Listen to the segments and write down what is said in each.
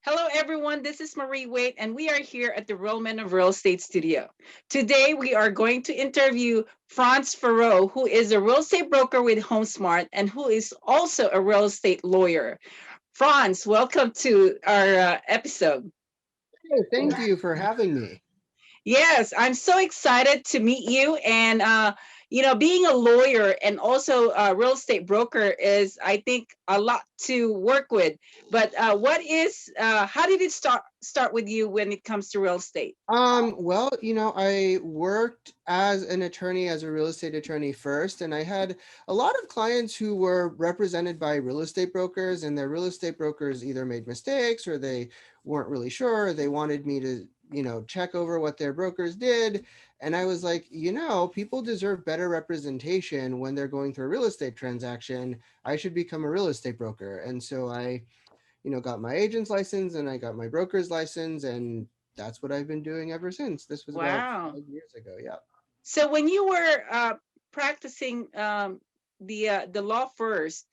Hello, everyone. This is Waite, and we are here at the Real Men of Real Estate Studio. Today, we are going to interview Frantz Farreau, who is a real estate broker with HomeSmart and who is also a real estate lawyer. Franz, welcome to our episode. Hey, thank you for having me. Yes, I'm so excited to meet you. And, being a lawyer and also a real estate broker is, I think, a lot to work with. But how did it start with you when it comes to real estate? I worked as an attorney, as a real estate attorney first, and I had a lot of clients who were represented by real estate brokers, and their real estate brokers either made mistakes or they weren't really sure. They wanted me to, check over what their brokers did. And I was like, people deserve better representation when they're going through a real estate transaction. I should become a real estate broker. And so I got my agent's license and I got my broker's license, and that's what I've been doing ever since. This was about Wow. 5 years ago. Yeah. So when you were practicing the law first,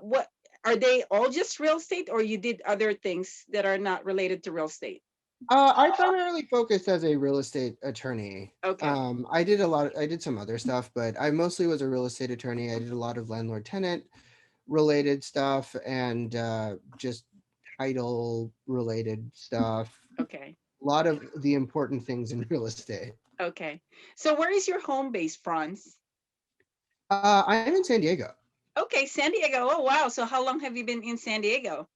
what are they all just real estate, or you did other things that are not related to real estate? I primarily focused as a real estate attorney. Okay. I did some other stuff, but I mostly was a real estate attorney. I did a lot of landlord tenant related stuff and just title related stuff. Okay. A lot of the important things in real estate. Okay. So where is your home base, Franz? I'm in San Diego. Okay, San Diego. Oh, wow. So how long have you been in San Diego?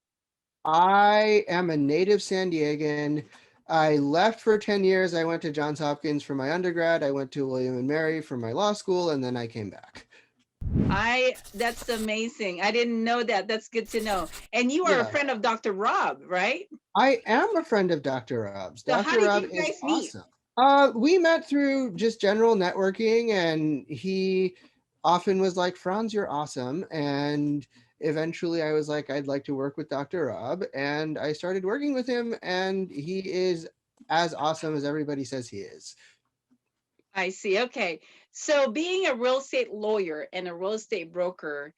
I am a native San Diegan. I left for 10 years. I went to Johns Hopkins for my undergrad. I went to William and Mary for my law school, and then I came back. That's amazing. I didn't know that. That's good to know. And you are a Yeah, friend of Dr. Rob, right? I am a friend of Dr. Rob's. So how Dr. did Rob you is guys meet? awesome. We met through just general networking, and he often was like, Franz, you're awesome. And eventually I was like, I'd like to work with Dr. Rob. And I started working with him, and he is as awesome as everybody says he is. I see. Okay. So being a real estate lawyer and a real estate broker,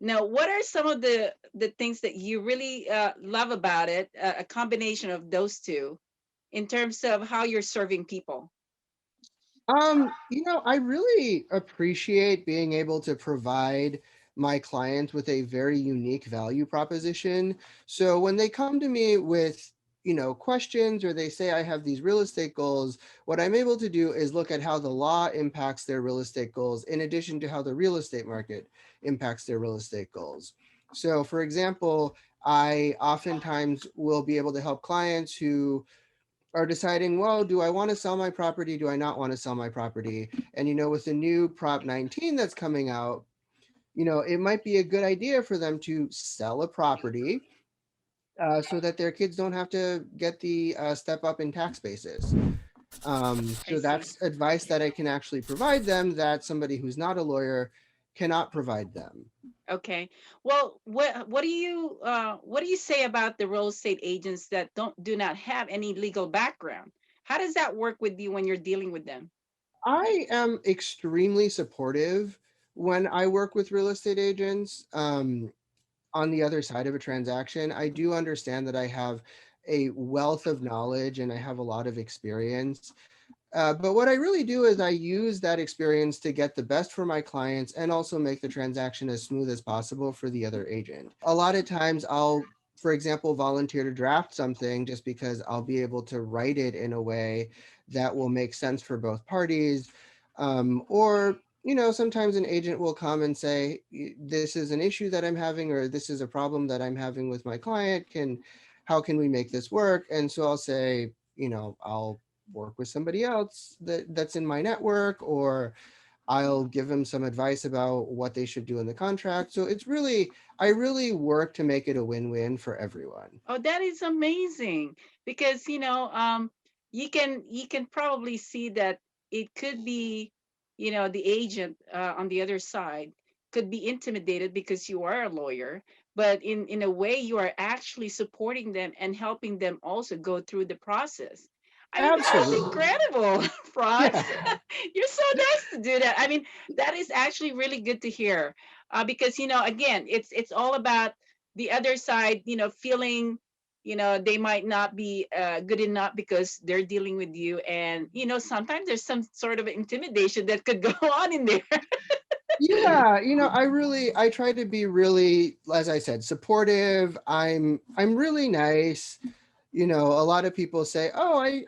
now what are some of the things that you really love about it, a combination of those two in terms of how you're serving people? I really appreciate being able to provide my clients with a very unique value proposition. So when they come to me with, questions, or they say I have these real estate goals, what I'm able to do is look at how the law impacts their real estate goals in addition to how the real estate market impacts their real estate goals. So for example, I oftentimes will be able to help clients who are deciding, well, do I want to sell my property? Do I not want to sell my property? And, with the new Prop 19 that's coming out, it might be a good idea for them to sell a property so that their kids don't have to get the step up in tax basis. I So see. that's advice that I can actually provide them that somebody who's not a lawyer cannot provide them. Okay. Well, what do you say about the real estate agents that do not have any legal background? How does that work with you when you're dealing with them? I am extremely supportive when I work with real estate agents. On the other side of a transaction, I do understand that I have a wealth of knowledge and I have a lot of experience. But what I really do is I use that experience to get the best for my clients and also make the transaction as smooth as possible for the other agent. A lot of times I'll, for example, volunteer to draft something just because I'll be able to write it in a way that will make sense for both parties. Or sometimes an agent will come and say, this is an issue that I'm having, or this is a problem that I'm having with my client. How can we make this work? And so I'll say, I'll work with somebody else that's in my network, or I'll give them some advice about what they should do in the contract. So I really work to make it a win-win for everyone. Oh, that is amazing because you can probably see that it could be, the agent on the other side could be intimidated because you are a lawyer, but in a way you are actually supporting them and helping them also go through the process. I mean, that is Absolutely. incredible, Franz. Yeah. You're so nice to do that. I mean, that is actually really good to hear, because again, it's all about the other side, feeling. they might not be good enough because they're dealing with you, and sometimes there's some sort of intimidation that could go on in there. Yeah, I try to be really, as I said, supportive. I'm really nice. A lot of people say, "Oh, I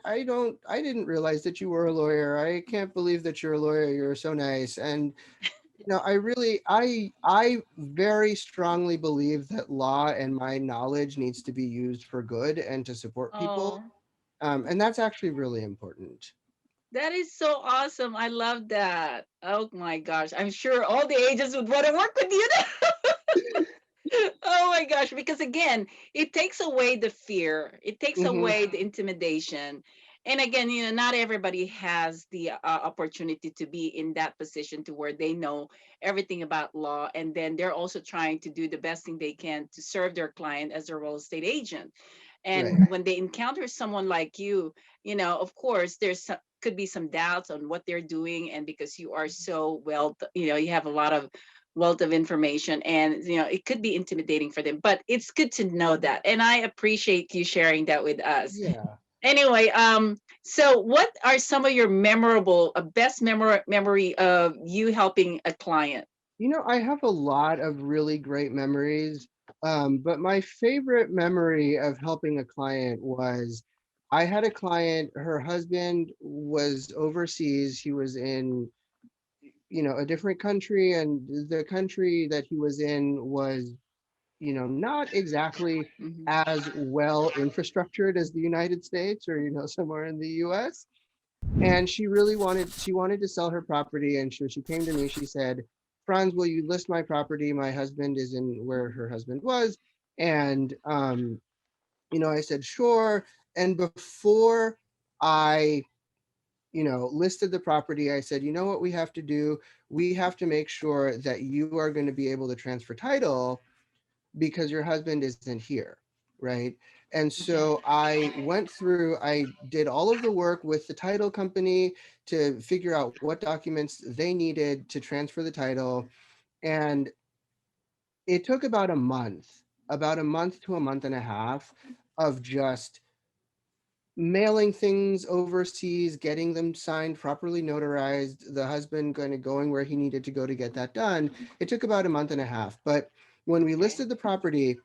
didn't realize that you were a lawyer. I can't believe that you're a lawyer. You're so nice." And I really, I very strongly believe that law and my knowledge needs to be used for good and to support people. Oh, And that's actually really important. that is so awesome. I love that. Oh my gosh. I'm sure all the agents would want to work with you now. Oh my gosh, because again, it takes away the fear, it takes Hmm. away the intimidation. And again, not everybody has the opportunity to be in that position to where they know everything about law. And then they're also trying to do the best thing they can to serve their client as a real estate agent. And Right. when they encounter someone like you, of course, could be some doubts on what they're doing. And because you are so well, you have a lot of wealth of information, and it could be intimidating for them, but it's good to know that, and I appreciate you sharing that with us. Yeah. Anyway, so what are some of your memorable best memory of you helping a client? I have a lot of really great memories, but my favorite memory of helping a client was I had a client, her husband was overseas. He was in, a different country, and the country that he was in was, not exactly Mhm. as well infrastructured as the United States or, somewhere in the US. And she wanted to sell her property, and she came to me. She said, "Franz, will you list my property? My husband is in where her husband was." And I said, "Sure." And before I listed the property, I said, "You know what we have to do? We have to make sure that you are going to be able to transfer title because your husband isn't here." Right. And so I did all of the work with the title company to figure out what documents they needed to transfer the title. And it took about a month to a month and a half of just mailing things overseas, getting them signed, properly notarized, the husband kind of going where he needed to go to get that done. It took about a month and a half. But when we listed the property,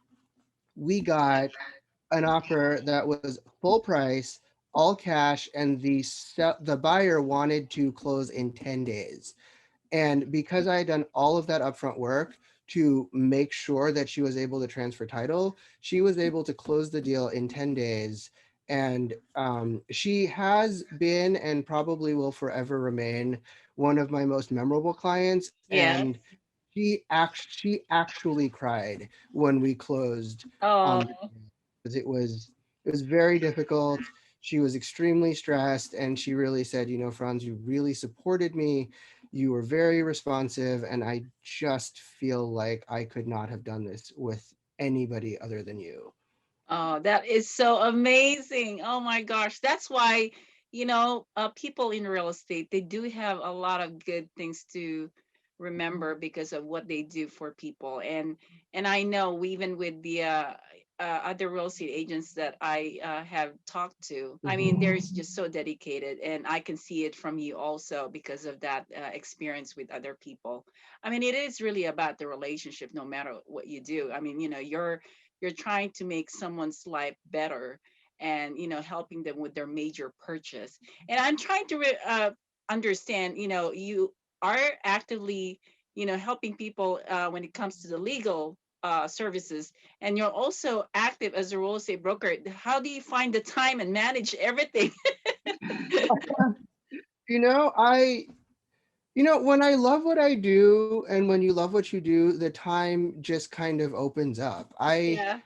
we got an offer that was full price, all cash, and the buyer wanted to close in 10 days. And because I had done all of that upfront work to make sure that she was able to transfer title, she was able to close the deal in 10 days. And she has been and probably will forever remain one of my most memorable clients. Yes. And she actually cried when we closed Oh. on the because it was very difficult. She was extremely stressed, and she really said, "Franz, you really supported me. You were very responsive, and I just feel like I could not have done this with anybody other than you." Oh, that is so amazing. Oh my gosh. That's why, people in real estate, they do have a lot of good things to remember because of what they do for people. And I know even with the other real estate agents that I have talked to, I mean, they're Mhm. just so dedicated, and I can see it from you also because of that experience with other people. I mean, it is really about the relationship, no matter what you do. I mean, you're trying to make someone's life better, and helping them with their major purchase. And I'm trying to understand, you are actively helping people when it comes to the legal services, and you're also active as a real estate broker. How do you find the time and manage everything? You know, I when I love what I do and when you love what you do, the time just kind of opens up. Yeah.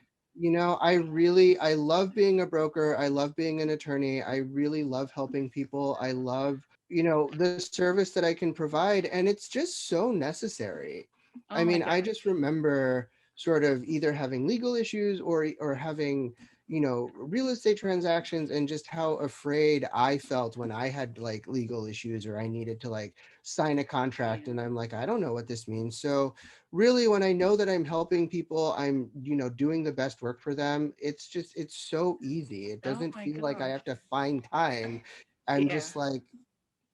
I love being a broker. I love being an attorney. I really love helping people. I love, the service that I can provide. And it's just so necessary. I Oh my mean, I god. just remember sort of either having legal issues or having, real estate transactions, and just how afraid I felt when I had like legal issues, or I needed to like sign a contract and I'm like, I don't know what this means. So really, when I know that I'm helping people, I'm, doing the best work for them, it's so easy. It Oh doesn't my feel like I gosh. have to find time. I'm Yeah. just like,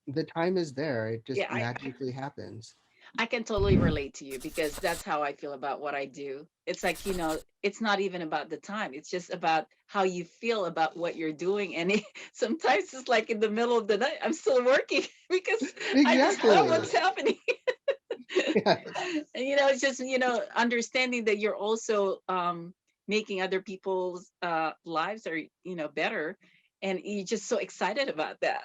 the time is there. It Yeah, just magically happens. I can totally relate to you because that's how I feel about what I do. It's like, it's not even about the time. It's just about how you feel about what you're doing. And sometimes it's like in the middle of the night, I'm still working because I just love Exactly. what's happening. Yes. And, it's just, understanding that you're also making other people's lives are, better. And you're just so excited about that.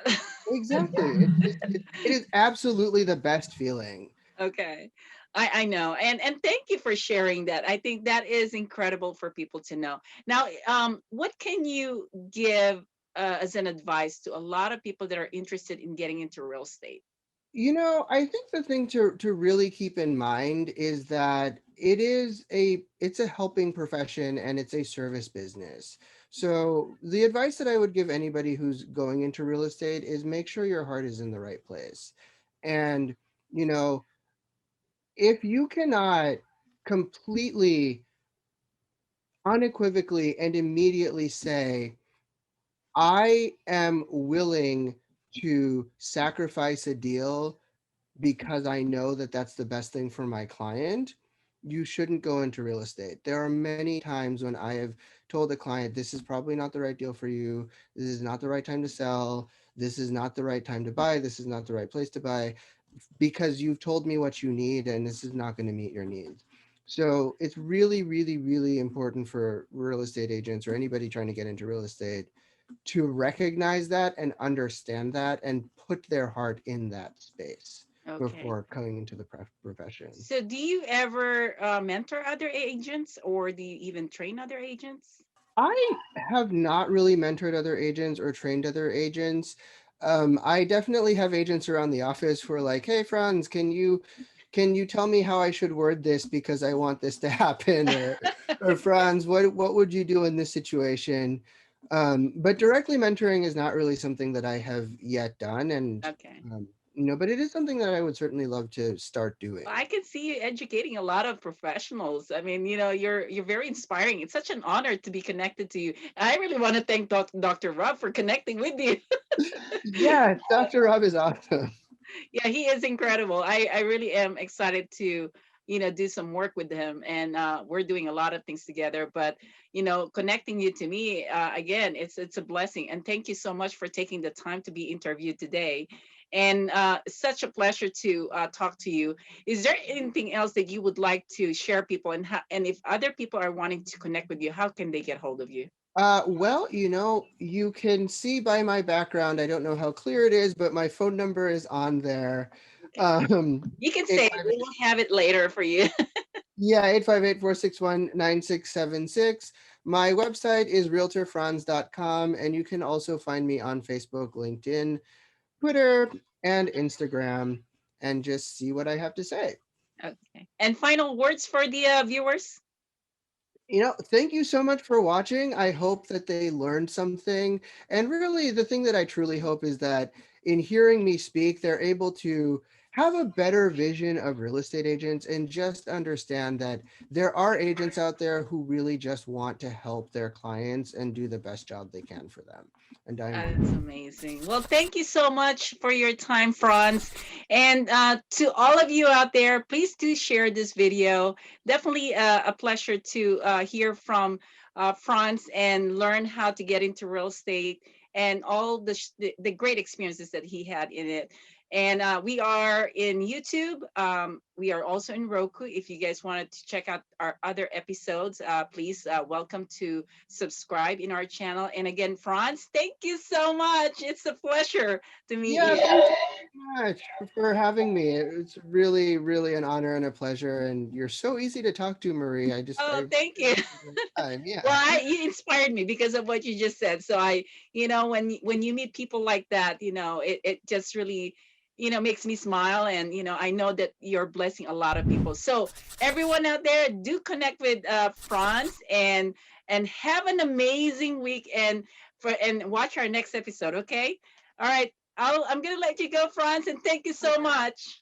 Exactly. It is absolutely the best feeling. Okay. I know. And thank you for sharing that. I think that is incredible for people to know. Now, what can you give as an advice to a lot of people that are interested in getting into real estate? I think the thing to really keep in mind is that it's a helping profession, and it's a service business. So the advice that I would give anybody who's going into real estate is make sure your heart is in the right place. And, you know, if you cannot completely, unequivocally, and immediately say, I am willing to sacrifice a deal because I know that that's the best thing for my client, you shouldn't go into real estate. There are many times when I have told a client, this is probably not the right deal for you. This is not the right time to sell. This is not the right time to buy. This is not the right place to buy, because you've told me what you need and this is not going to meet your needs. So it's really, really, really important for real estate agents or anybody trying to get into real estate to recognize that and understand that and put their heart in that space Okay. before coming into the profession. So do you ever mentor other agents or do you even train other agents? I have not really mentored other agents or trained other agents. I definitely have agents around the office who are like, "Hey, Franz, can you tell me how I should word this because I want this to happen?" Or Franz, what would you do in this situation? But directly mentoring is not really something that I have yet done, and Okay. um, but it is something that I would certainly love to start doing. I can see you educating a lot of professionals. I mean, you're very inspiring. It's such an honor to be connected to you. I really want to thank Dr. Rob for connecting with you. Yeah, Dr. Rob is awesome. Yeah, he is incredible. I really am excited to do some work with him, and we're doing a lot of things together. But connecting you to me again, it's a blessing. And thank you so much for taking the time to be interviewed today. And such a pleasure to talk to you. Is there anything else that you would like to share people, and if other people are wanting to connect with you, how can they get hold of you? Well, you can see by my background, I don't know how clear it is, but my phone number is on there. Okay, Um, you can say it. 858, We will have it later for you. yeah, 858-461-9676. My website is realtorfranz.com, and you can also find me on Facebook, LinkedIn, Twitter, and Instagram, and just see what I have to say. Okay. And final words for the viewers. Thank you so much for watching. I hope that they learned something. And really, the thing that I truly hope is that in hearing me speak, they're able to have a better vision of real estate agents and just understand that there are agents out there who really just want to help their clients and do the best job they can for them. And That's I'm amazing. Well, thank you so much for your time, Franz. And to all of you out there, please do share this video. Definitely a pleasure to hear from Franz and learn how to get into real estate and all the great experiences that he had in it. And we are in YouTube. We are also in Roku. If you guys wanted to check out our other episodes, please welcome to subscribe in our channel. And again, Franz, thank you so much. It's a pleasure to meet Yeah, you. thank you so much for having me. It's really, really an honor and a pleasure. And you're so easy to talk to, Marie. I Oh, thank really you. had a great time. Well, Yeah. you inspired me because of what you just said. So when you meet people like that, it just really, makes me smile. And I know that you're blessing a lot of people. So everyone out there, do connect with Franz, and and have an amazing week and watch our next episode, okay? All right. I'm going to let you go, Franz, and thank you so much.